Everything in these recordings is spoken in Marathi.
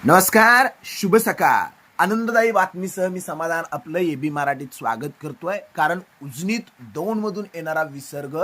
नमस्कार, शुभ सकाळ. आनंददायी बातमीसह मी समाधान आपलं एबी मराठीत स्वागत करतोय. कारण उजनीत दौंडमधून येणारा विसर्ग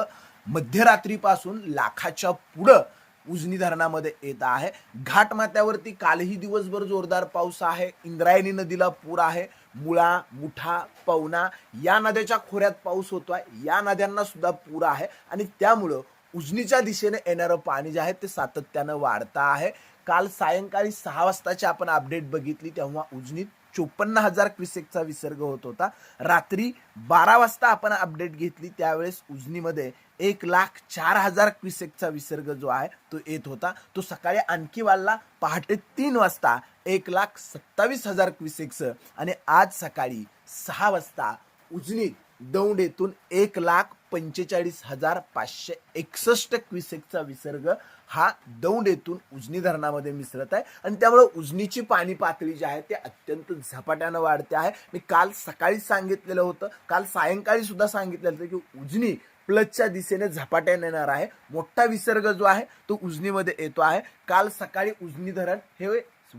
मध्यरात्रीपासून लाखाच्या पुढं उजनी धरणामध्ये येत आहे. घाटमाथ्यावरती कालही दिवसभर जोरदार पाऊस आहे. इंद्रायणी नदीला पूर आहे. मुळा, मुठा, पवना या नद्याच्या खोऱ्यात पाऊस होतोय. या नद्यांना सुद्धा पूर आहे आणि त्यामुळं उजनीच्या दिशेने येणारं पाणी जे आहे ते सातत्यानं वाढतं आहे. काल सायंकाळी 6 वाजताची आपण अपडेट बघितली तेव्हा उजनीत 54,000 क्युसेकचा विसर्ग होत होता. रात्री 12 वाजता आपण अपडेट घेतली त्यावेळेस उजनीमध्ये 1,04,000 क्युसेकचा विसर्ग जो आहे तो येत होता. तो सकाळी आणखी वाढला. पहाटे 3 वाजता 1,27,000 क्युसेक्स आणि आज सकाळी 6 वाजता उजनीत दौंड येथून 1,45,561 क्युसेकचा विसर्ग हा दौंड येथून उजनी धरणामध्ये मिसळत आहे आणि त्यामुळे उजनीची पाणी पातळी जी आहे ते अत्यंत झपाट्यानं वाढते आहे. मी काल सकाळी सांगितलेलं होतं, काल सायंकाळी सुद्धा सांगितलेलं होतं की उजनी प्लसच्या दिशेने झपाट्याने येणार आहे. मोठा विसर्ग जो आहे तो उजनीमध्ये येतो आहे. काल सकाळी उजनी धरण हे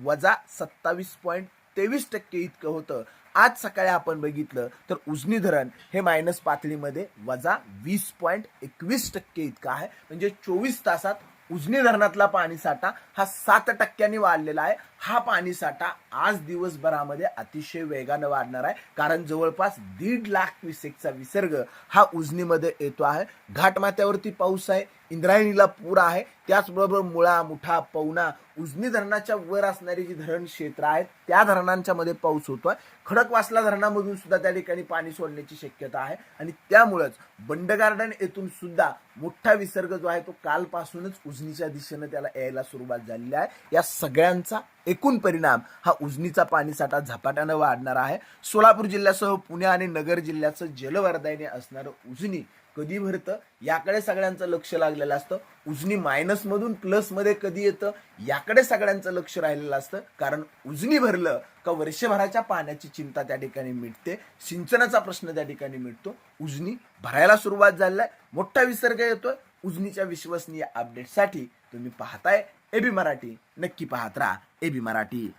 वजा 27.23% इतकं होतं. आज सकाळी आपण बघितलं तर उजनी धरण हे मायनस पातळीमध्ये वजा 20.21% इतका आहे. म्हणजे 24 तासात उजनी धरणातला पाणीसाठा हा 7% वाढलेला आहे. हा पाणीसाठा आज दिवसभरामध्ये अतिशय वेगानं वाढणार आहे. कारण जवळपास 1.5 लाख क्युसेकचा विसर्ग हा उजनीमध्ये येतो आहे. घाटमाथ्यावरती पाऊस आहे. इंद्रायणीला पूर आहे. त्याचबरोबर मुळा, मुठा, पवना उजनी धरणाच्या वर असणारी जी धरण क्षेत्र आहेत त्या धरणांच्या मध्ये पाऊस होतोय. खडकवासला धरणामधून सुद्धा त्या ठिकाणी पाणी सोडण्याची शक्यता आहे आणि त्यामुळेच बंड गार्डन येथून सुद्धा मोठा विसर्ग जो आहे तो कालपासूनच उजनीच्या दिशेने त्याला यायला सुरुवात झालेली आहे. या सगळ्यांचा एकूण परिणाम हा उजनीचा पाणीसाठा झपाट्यानं वाढणार आहे. सोलापूर जिल्ह्यासह पुणे आणि नगर जिल्ह्याचं जलवर्धाने असणारं उजनी कधी भरतं याकडे सगळ्यांचं लक्ष लागलेलं असतं. उजनी मायनस मधून प्लस मध्ये कधी येतं याकडे सगळ्यांचं लक्ष राहिलेलं असतं. कारण उजनी भरलं का वर्षभराच्या पाण्याची चिंता त्या ठिकाणी मिटते, सिंचनाचा प्रश्न त्या ठिकाणी मिटतो. उजनी भरायला सुरुवात झाली आहे. मोठा विसर्ग येतोय. उजनीच्या विश्वसनीय अपडेटसाठी तुम्ही पाहताय एबी मराठी. नक्की पाहत राहा एबी मराठी.